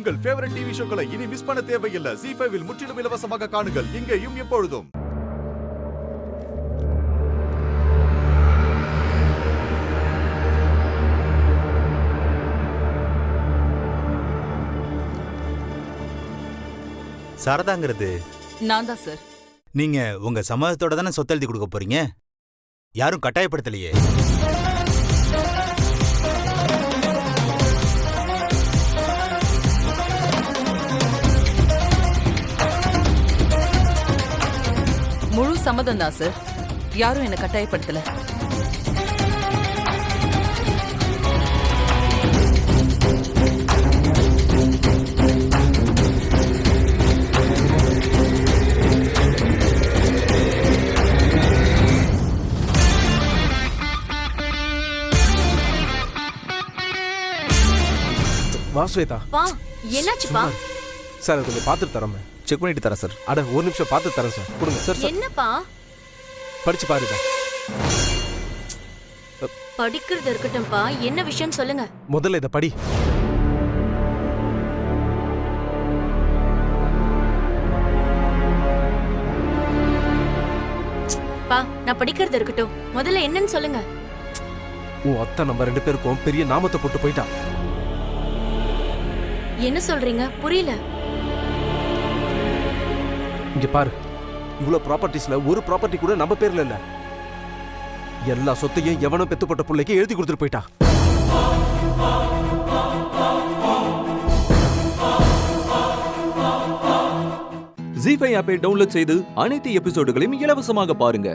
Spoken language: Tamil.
உங்கள் ஃபேவரட் டிவி ஷோக்களை இனி மிஸ் பண்ண தேவையில்லை. ZEE5 இல் முற்றிலும் இலவசமாக காணுங்கள், இங்கேயும் எப்பொழுதும். சாரதாங்கிறது நான் தான் சார். நீங்க உங்க சம்மதத்தோட தானே சொத்து எழுதி கொடுக்க போறீங்க? யாரும் கட்டாயப்படுத்தலையே. முழு சம்மதம் தான் சார். யாரும் என்ன கட்டாயப்படுத்தல. வா ஸ்வேதா. பா என்னாச்சுப்பா? சார் அது கொஞ்சம் பார்த்துட்டு தரோம். செக் பண்ணிட்டு தரேன் சார். அட ஒரு நிமிஷம் பார்த்து தரேன் சார். கொடுங்க சார். என்னப்பா படிச்சு பாருங்க. படிக்கிறது இருக்கட்டும்பா, என்ன விஷயம் சொல்லுங்க. முதல்ல இதை படி. பா நான் படிக்கிறது இருக்கட்டும், முதல்ல என்னன்னு சொல்லுங்க. உன் அத்தை நம்ம 2 பேருக்கும் பெரிய நாமத்தை போட்டு போயிட்டா. என்ன சொல்றீங்க? புரியல. இங்க பாரு, இவ்வளவு ப்ராப்பர்ட்டிஸ்ல ஒரு ப்ராப்பர்ட்டி கூட நம்ம பேர்ல இல்ல. எல்லா சொத்தையும் எவனோ பெத்து போட்ட பிள்ளைக்கு எழுதி கொடுத்துட்டு போயிட்டா. ZEE5 ஆப்பை டவுன்லோட் செய்து அனைத்து எபிசோடுகளையும் இலவசமாக பாருங்க.